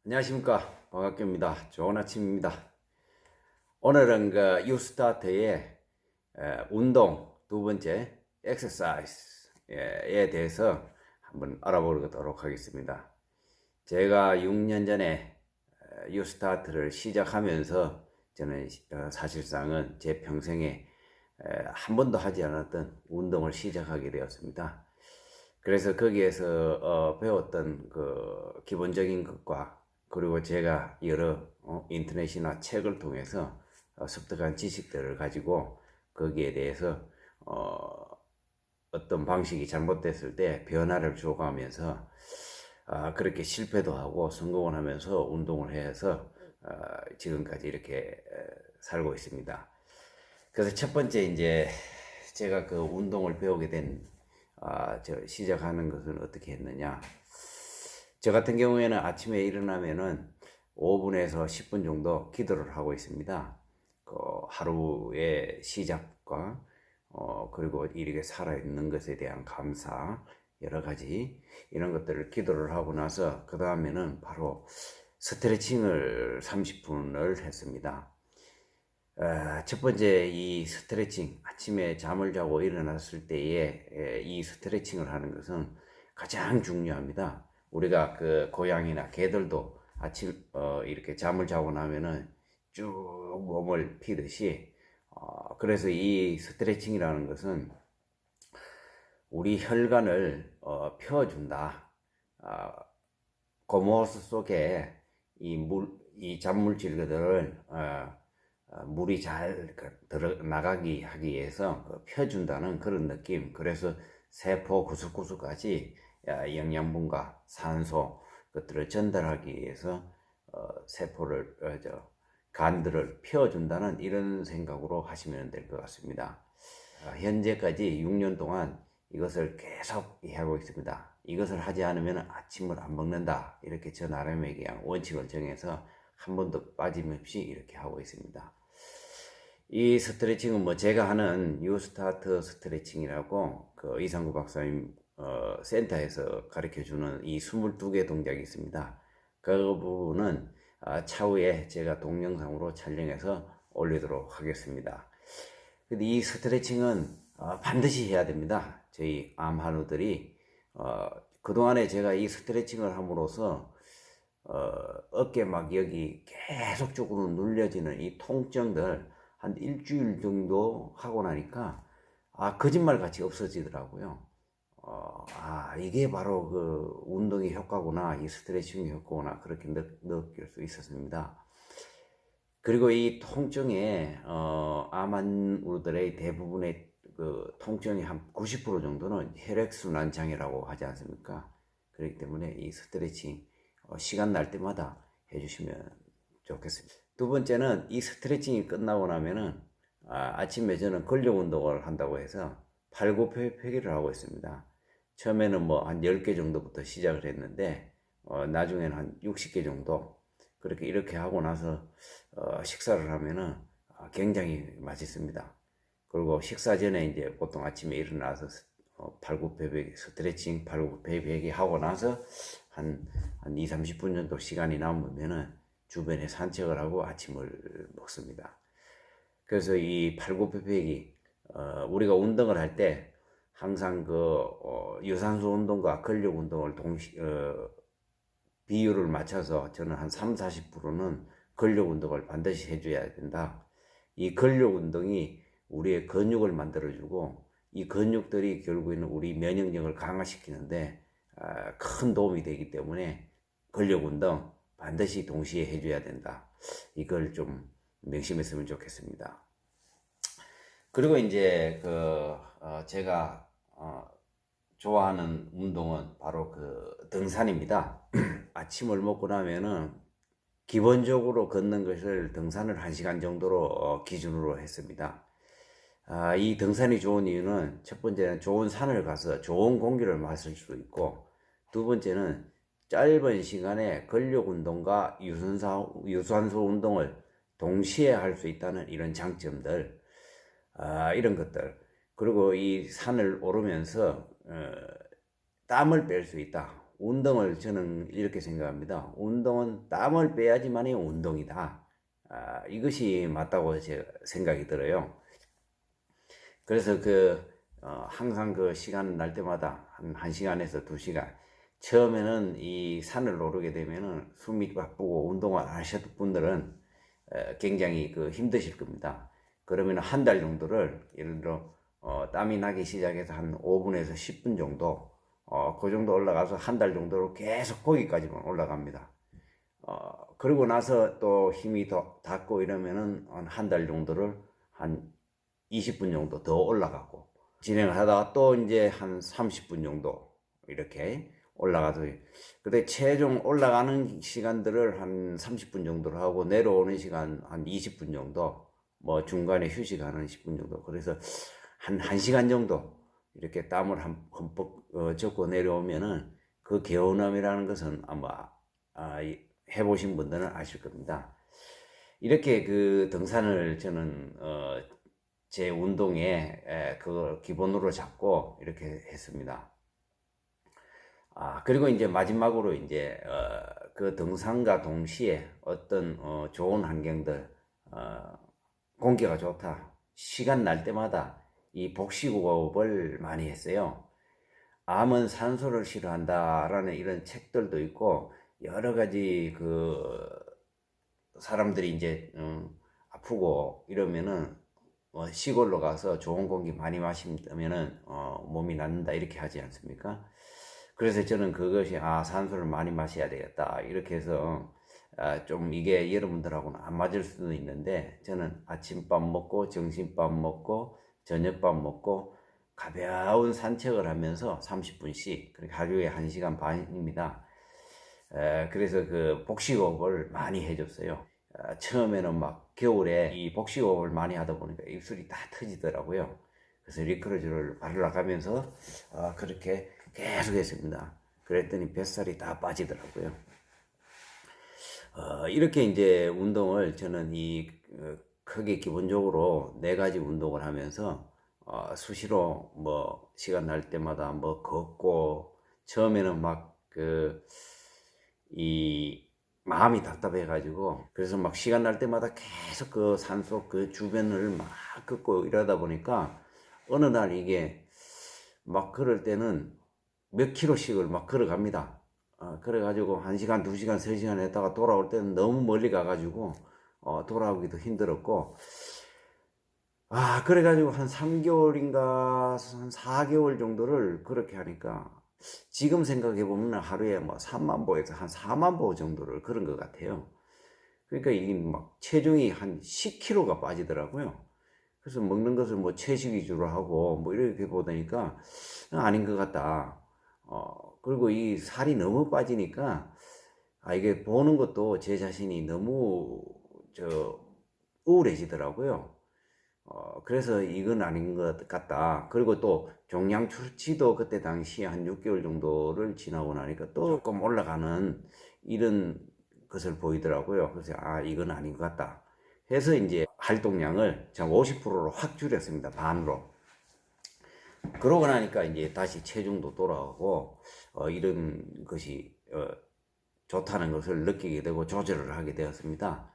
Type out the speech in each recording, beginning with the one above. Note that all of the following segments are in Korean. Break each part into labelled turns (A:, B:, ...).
A: 안녕하십니까, 반갑습니다. 좋은 아침입니다. 오늘은 그 유스타트의 운동 두 번째 엑서사이즈에 대해서 한번 알아보도록 하겠습니다. 제가 6년 전에 유스타트를 시작하면서 저는 사실상은 제 평생에 한 번도 하지 않았던 운동을 시작하게 되었습니다. 그래서 거기에서 배웠던 그 기본적인 것과 그리고 제가 여러 인터넷이나 책을 통해서 습득한 지식들을 가지고 거기에 대해서 어떤 방식이 잘못됐을 때 변화를 줘가면서 그렇게 실패도 하고 성공을 하면서 운동을 해서 지금까지 이렇게 살고 있습니다. 그래서 첫 번째 이제 제가 그 운동을 배우게 된 시작하는 것은 어떻게 했느냐. 저 같은 경우에는 아침에 일어나면은 5분에서 10분 정도 기도를 하고 있습니다. 그 하루의 시작과 그리고 이렇게 살아있는 것에 대한 감사, 여러 가지 이런 것들을 기도를 하고 나서 그 다음에는 바로 스트레칭을 30분을 했습니다. 첫 번째 이 스트레칭, 아침에 잠을 자고 일어났을 때에 이 스트레칭을 하는 것은 가장 중요합니다. 우리가 그 고양이나 개들도 아침 이렇게 잠을 자고 나면은 쭉 몸을 피듯이 그래서 이 스트레칭이라는 것은 우리 혈관을 펴준다. 고모스 속에 이 잔물질들을 물이 잘 나가게 하기 위해서 펴준다는 그런 느낌. 그래서 세포 구석구석까지 영양분과 산소 것들을 전달하기 위해서 세포를 간들을 펴준다는 이런 생각으로 하시면 될 것 같습니다. 현재까지 6년 동안 이것을 계속 하고 있습니다. 이것을 하지 않으면 아침을 안 먹는다. 이렇게 저 나름의 그냥 원칙을 정해서 한 번도 빠짐없이 이렇게 하고 있습니다. 이 스트레칭은 뭐 제가 하는 뉴스타트 스트레칭이라고 그 이상구 박사님 센터에서 가르쳐주는 이 22개 동작이 있습니다. 그 부분은 차후에 제가 동영상으로 촬영해서 올리도록 하겠습니다. 근데 이 스트레칭은 반드시 해야 됩니다. 저희 암 환우들이 그동안에 제가 이 스트레칭을 함으로써 어깨 막 여기 계속적으로 눌려지는 이 통증들 한 일주일 정도 하고 나니까 거짓말 같이 없어지더라고요. 이게 바로 그 운동의 효과구나, 이 스트레칭의 효과구나, 그렇게 느낄 수 있었습니다. 그리고 이 통증에 암환우들의 대부분의 그 통증이 한 90% 정도는 혈액순환 장애라고 하지 않습니까? 그렇기 때문에 이 스트레칭 시간 날 때마다 해주시면 좋겠습니다. 두 번째는 이 스트레칭이 끝나고 나면은 아침에 저는 근력 운동을 한다고 해서 팔굽혀펴기를 하고 있습니다. 처음에는 뭐 한 10개 정도부터 시작을 했는데 나중에는 한 60개 정도 그렇게 이렇게 하고 나서 식사를 하면은 굉장히 맛있습니다. 그리고 식사 전에 이제 보통 아침에 일어나서 팔굽혀펴기 스트레칭 팔굽혀펴기 하고 나서 한 2, 30분 정도 시간이 남으면은 주변에 산책을 하고 아침을 먹습니다. 그래서 이 팔굽혀펴기 우리가 운동을 할 때 항상 그 유산소 운동과 근력 운동을 비율을 맞춰서 저는 한 3, 40%는 근력 운동을 반드시 해줘야 된다. 이 근력 운동이 우리의 근육을 만들어주고 이 근육들이 결국에는 우리 면역력을 강화시키는데 큰 도움이 되기 때문에 근력 운동 반드시 동시에 해줘야 된다. 이걸 좀 명심했으면 좋겠습니다. 그리고 이제 제가 좋아하는 운동은 바로 그 등산입니다. 아침을 먹고 나면은 기본적으로 걷는 것을 등산을 1시간 정도로 기준으로 했습니다. 이 등산이 좋은 이유는 첫 번째는 좋은 산을 가서 좋은 공기를 마실 수 있고 두 번째는 짧은 시간에 근력 운동과 유산소 운동을 동시에 할 수 있다는 이런 장점들, 이런 것들. 그리고 이 산을 오르면서 땀을 뺄 수 있다. 운동을 저는 이렇게 생각합니다. 운동은 땀을 빼야지만이 운동이다. 이것이 맞다고 제 생각이 들어요. 그래서 항상 그 시간 날 때마다 한 1시간에서 2시간. 처음에는 이 산을 오르게 되면은 숨이 바쁘고 운동을 안 하셨던 분들은 굉장히 힘드실 겁니다. 그러면 한 달 정도를 예를 들어 땀이 나기 시작해서 한 5분에서 10분 정도 그 정도 올라가서 한 달 정도로 계속 거기까지만 올라갑니다. 그러고 나서 또 힘이 더 닿고 이러면은 한 달 정도를 한 20분 정도 더 올라가고 진행을 하다가 또 이제 한 30분 정도 이렇게 올라가서 근데 최종 올라가는 시간들을 한 30분 정도로 하고 내려오는 시간 한 20분 정도 뭐 중간에 휴식하는 10분 정도 그래서 한 1시간 정도 이렇게 땀을 흠뻑 젖고 내려오면은 그 개운함이라는 것은 아마 해보신 분들은 아실 겁니다. 이렇게 등산을 저는 제 운동에 그걸 기본으로 잡고 이렇게 했습니다. 그리고 이제 마지막으로 이제 그 등산과 동시에 어떤 좋은 환경들 공기가 좋다 시간 날 때마다 이 복식호흡을 많이 했어요. 암은 산소를 싫어한다라는 이런 책들도 있고 여러 가지 사람들이 이제 아프고 이러면은 시골로 가서 좋은 공기 많이 마시면은 몸이 낫는다 이렇게 하지 않습니까? 그래서 저는 그것이 산소를 많이 마셔야 되겠다 이렇게 해서 좀 이게 여러분들하고는 안 맞을 수도 있는데 저는 아침밥 먹고 점심밥 먹고 저녁밥 먹고 가벼운 산책을 하면서 30분씩 그러니까 하루에 1시간 반입니다. 그래서 복식호흡을 많이 해줬어요. 처음에는 막 겨울에 이 복식호흡을 많이 하다 보니까 입술이 다 터지더라고요. 그래서 리크로즈를 바르러 가면서 그렇게 계속 했습니다. 그랬더니 뱃살이 다 빠지더라고요. 이렇게 이제 운동을 저는 크게 기본적으로 4가지 운동을 하면서 수시로 뭐 시간 날 때마다 뭐 걷고 처음에는 막 이 마음이 답답해 가지고 그래서 막 시간 날 때마다 계속 산속 주변을 막 걷고 이러다 보니까 어느 날 이게 막 그럴 때는 몇 킬로씩을 막 걸어갑니다. 그래가지고 1시간, 2시간, 3시간 했다가 돌아올 때는 너무 멀리 가가지고 돌아오기도 힘들었고 그래가지고 한 3개월인가 한 4개월 정도를 그렇게 하니까 지금 생각해보면 하루에 뭐 3만 보에서 한 4만 보 정도를 걸은 것 같아요. 그러니까 이게 막 체중이 한 10kg가 빠지더라고요. 그래서 먹는 것을 뭐 채식 위주로 하고 뭐 이렇게 보다니까 아닌 것 같다. 그리고 이 살이 너무 빠지니까 이게 보는 것도 제 자신이 너무 우울해지더라고요. 그래서 이건 아닌 것 같다. 그리고 또 종양 추치도 그때 당시 한 6개월 정도를 지나고 나니까 또 조금 올라가는 이런 것을 보이더라고요. 그래서 이건 아닌 것 같다. 해서 이제 활동량을 50%로 확 줄였습니다. 반으로. 그러고 나니까 이제 다시 체중도 돌아오고 이런 것이 좋다는 것을 느끼게 되고 조절을 하게 되었습니다.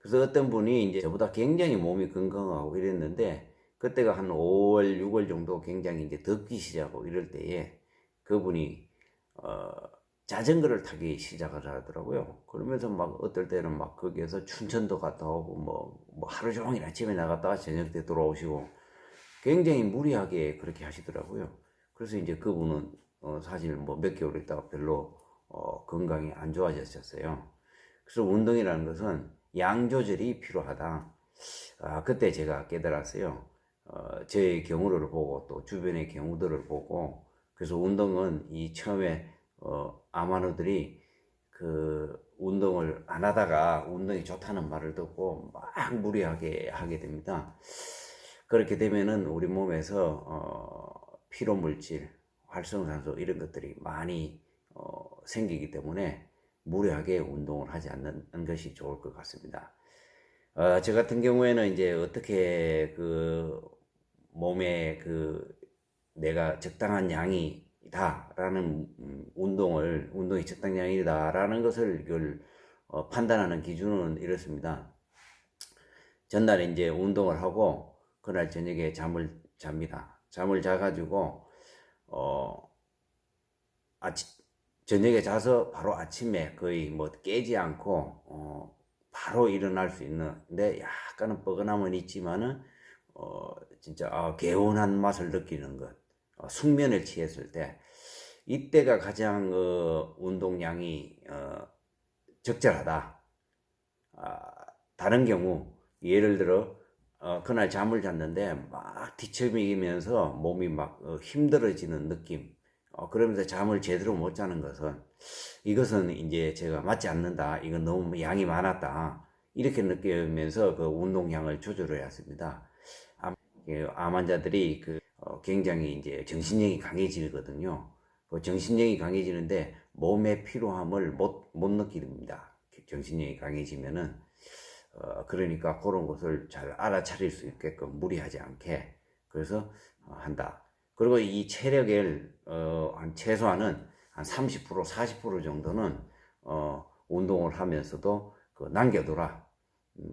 A: 그래서 어떤 분이 이제 저보다 굉장히 몸이 건강하고 이랬는데 그때가 한 5월, 6월 정도 굉장히 이제 덥기 시작하고 이럴 때에 그분이 자전거를 타기 시작을 하더라고요. 그러면서 막 어떨 때는 막 거기에서 춘천도 갔다 오고 뭐 하루 종일 아침에 나갔다가 저녁 때 돌아오시고 굉장히 무리하게 그렇게 하시더라고요. 그래서 이제 그분은 사실 뭐 몇 개월 있다가 별로 건강이 안 좋아졌었어요. 그래서 운동이라는 것은 양 조절이 필요하다. 그때 제가 깨달았어요. 제 경우를 보고 또 주변의 경우들을 보고 그래서 운동은 이 처음에 아마누들이 운동을 안 하다가 운동이 좋다는 말을 듣고 막 무리하게 하게 됩니다. 그렇게 되면은 우리 몸에서 피로물질, 활성산소 이런 것들이 많이 생기기 때문에 무리하게 운동을 하지 않는 것이 좋을 것 같습니다. 저 같은 경우에는 이제 어떻게 몸에 내가 적당한 양이 장이다라는 운동이 적당량이다라는 것을 이걸 판단하는 기준은 이렇습니다. 전날에 이제 운동을 하고 그날 저녁에 잠을 잡니다. 잠을 자가지고 저녁에 자서 바로 아침에 거의 뭐 깨지 않고 바로 일어날 수 있는데 약간은 뻐근함은 있지만은 진짜 개운한 맛을 느끼는 것, 숙면을 취했을 때 이때가 가장 운동량이 적절하다. 다른 경우 예를 들어 그날 잠을 잤는데 막 뒤척이면서 몸이 막 힘들어지는 느낌, 그러면서 잠을 제대로 못 자는 것은 이것은 이제 제가 맞지 않는다, 이건 너무 양이 많았다, 이렇게 느끼면서 그 운동량을 조절해야 했습니다. 암 환자들이 굉장히 이제 정신력이 강해지거든요. 그 정신력이 강해지는데 몸의 피로함을 못 느낍니다. 정신력이 강해지면은 그러니까 그런 것을 잘 알아차릴 수 있게끔 무리하지 않게 그래서 한다. 그리고 이 체력을 한 최소한은 한 30% 40% 정도는 운동을 하면서도 남겨둬라.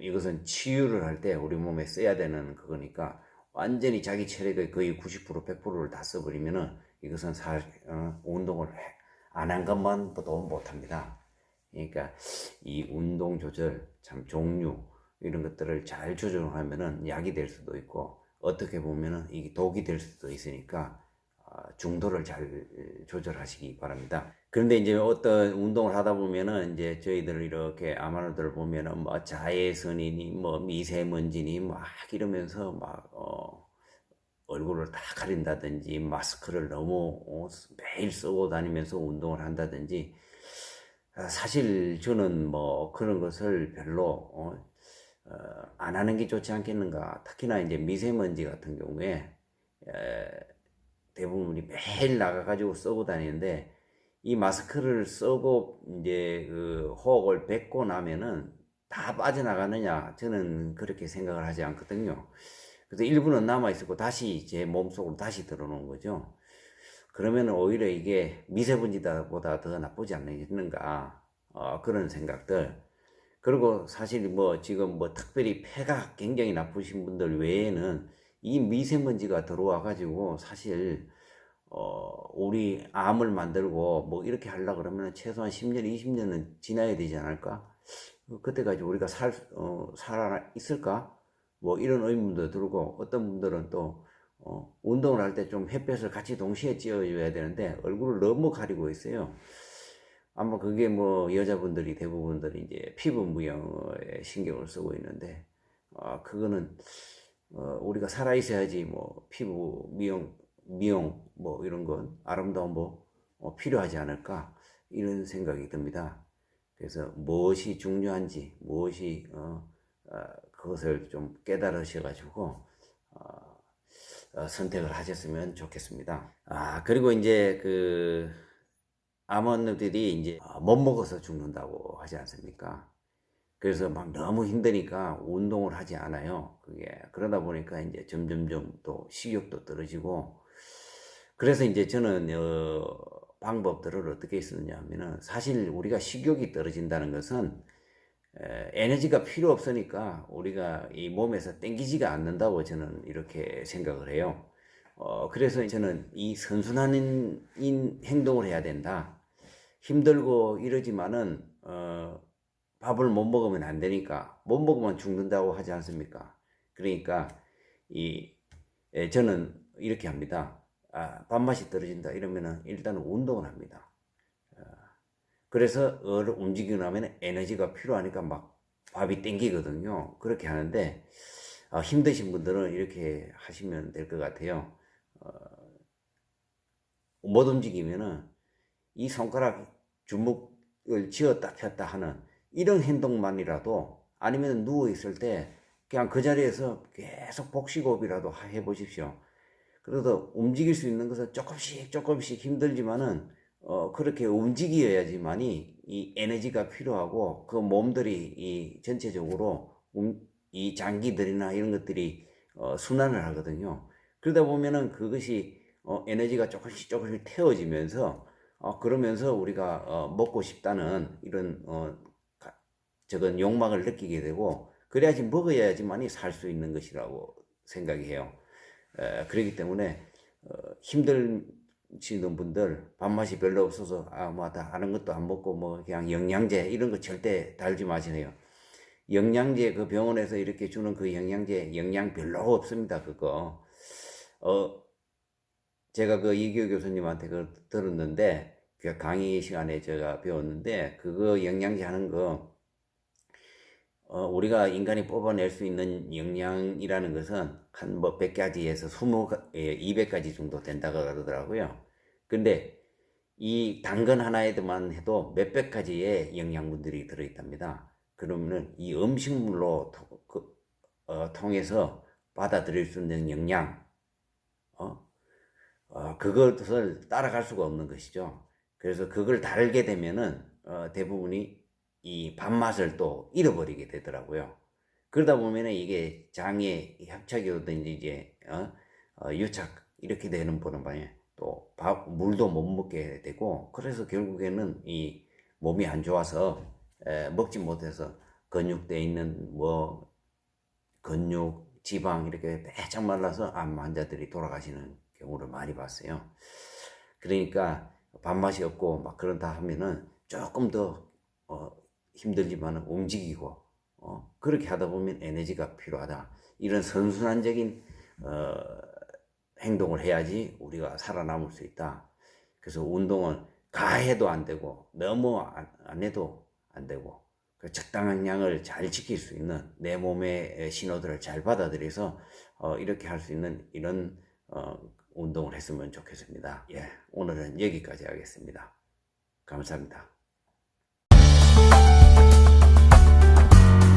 A: 이것은 치유를 할 때 우리 몸에 써야 되는 그거니까 완전히 자기 체력의 거의 90% 100%를 다 써버리면은 이것은 운동을 안 한 것만도 못합니다. 그러니까 이 운동 조절, 참 종류 이런 것들을 잘 조절하면은 약이 될 수도 있고 어떻게 보면은 이게 독이 될 수도 있으니까 중도를 잘 조절하시기 바랍니다. 그런데 이제 어떤 운동을 하다 보면은 이제 저희들 이렇게 아마노들 보면은 뭐 자외선이니 뭐 미세먼지니 막 이러면서 막 얼굴을 다 가린다든지 마스크를 너무 매일 쓰고 다니면서 운동을 한다든지, 사실 저는 뭐 그런 것을 별로 안 하는 게 좋지 않겠는가. 특히나 이제 미세먼지 같은 경우에 대부분이 매일 나가가지고 쓰고 다니는데 이 마스크를 쓰고 이제 그 호흡을 뱉고 나면은 다 빠져나가느냐, 저는 그렇게 생각을 하지 않거든요. 그래서 일부는 남아있고 다시 제 몸속으로 다시 들어오는 거죠. 그러면 오히려 이게 미세먼지보다 더 나쁘지 않겠는가, 그런 생각들. 그리고 사실 뭐 지금 뭐 특별히 폐가 굉장히 나쁘신 분들 외에는 이 미세먼지가 들어와 가지고 사실 우리 암을 만들고 뭐 이렇게 하려고 그러면 최소한 10년 20년은 지나야 되지 않을까. 그때까지 우리가 살아 있을까 뭐 이런 의문도 들고, 어떤 분들은 또 운동을 할 때 좀 햇볕을 같이 동시에 쬐어줘야 되는데 얼굴을 너무 가리고 있어요. 아마 그게 뭐 여자분들이 대부분들이 이제 피부 무형에 신경을 쓰고 있는데, 그거는 우리가 살아 있어야지 뭐 피부 미용 뭐 이런 건 아름다운 뭐 필요하지 않을까, 이런 생각이 듭니다. 그래서 무엇이 중요한지, 무엇이 그것을 좀 깨달으셔가지고 선택을 하셨으면 좋겠습니다. 그리고 이제 암원들이 이제 못 먹어서 죽는다고 하지 않습니까? 그래서 막 너무 힘드니까 운동을 하지 않아요. 그러다 보니까 이제 점점점 또 식욕도 떨어지고, 그래서 이제 저는 방법들을 어떻게 쓰느냐 하면은, 사실 우리가 식욕이 떨어진다는 것은 에너지가 필요 없으니까 우리가 이 몸에서 땡기지가 않는다고 저는 이렇게 생각을 해요. 그래서 저는 이 선순환 행동을 해야 된다. 힘들고 이러지만은 밥을 못 먹으면 안 되니까, 못 먹으면 죽는다고 하지 않습니까? 그러니까 저는 이렇게 합니다. 밥맛이 떨어진다 이러면은 일단 운동을 합니다. 그래서 움직이고 나면 에너지가 필요하니까 막 밥이 땡기거든요. 그렇게 하는데 힘드신 분들은 이렇게 하시면 될 것 같아요. 못 움직이면은 이 손가락 주먹을 쥐었다 폈다 하는 이런 행동만이라도, 아니면 누워 있을 때 그냥 그 자리에서 계속 복식호흡이라도 해보십시오. 그래도 움직일 수 있는 것은 조금씩 힘들지만은 그렇게 움직여야지만이 이 에너지가 필요하고 그 몸들이 이 전체적으로 이 장기들이나 이런 것들이 순환을 하거든요. 그러다 보면은 그것이 에너지가 조금씩 조금씩 태워지면서 그러면서 우리가 먹고 싶다는 이런 저건 욕망을 느끼게 되고, 그래야지 먹어야지만이 살 수 있는 것이라고 생각이 해요. 그렇기 때문에 힘드시는 분들, 밥맛이 별로 없어서 뭐 다른 것도 안 먹고 뭐 그냥 영양제 이런 거 절대 달지 마시네요. 영양제, 그 병원에서 이렇게 주는 그 영양제 영양 별로 없습니다. 그거 제가 그 이기호 교수님한테 들었는데, 그 강의 시간에 제가 배웠는데, 그거 영양제 하는 거, 우리가 인간이 뽑아낼 수 있는 영양이라는 것은 한 뭐 100가지에서 200가지 정도 된다고 그러더라고요. 근데 이 당근 하나에만 해도 몇백 가지의 영양분들이 들어있답니다. 그러면은 이 음식물로 통해서 받아들일 수 있는 영양, 그것을 따라갈 수가 없는 것이죠. 그래서 그걸 달게 되면은 대부분이 이 밥맛을 또 잃어버리게 되더라고요. 그러다 보면은 이게 장에 협착이 오든지 이제 유착 이렇게 되는 바람에 또 물도 못 먹게 되고, 그래서 결국에는 이 몸이 안 좋아서 먹지 못해서 근육대에 있는 뭐 근육, 지방 이렇게 빼짝 말라서 암 환자들이 돌아가시는 경우를 많이 봤어요. 그러니까 밥맛이 없고 막 그런다 하면은 조금 더 힘들지만 움직이고 그렇게 하다 보면 에너지가 필요하다. 이런 선순환적인 행동을 해야지 우리가 살아남을 수 있다. 그래서 운동은 가해도 안 되고 너무 안 해도 안 되고, 그 적당한 양을 잘 지킬 수 있는, 내 몸의 신호들을 잘 받아들여서 이렇게 할 수 있는 이런 운동을 했으면 좋겠습니다. 예, 오늘은 여기까지 하겠습니다. 감사합니다.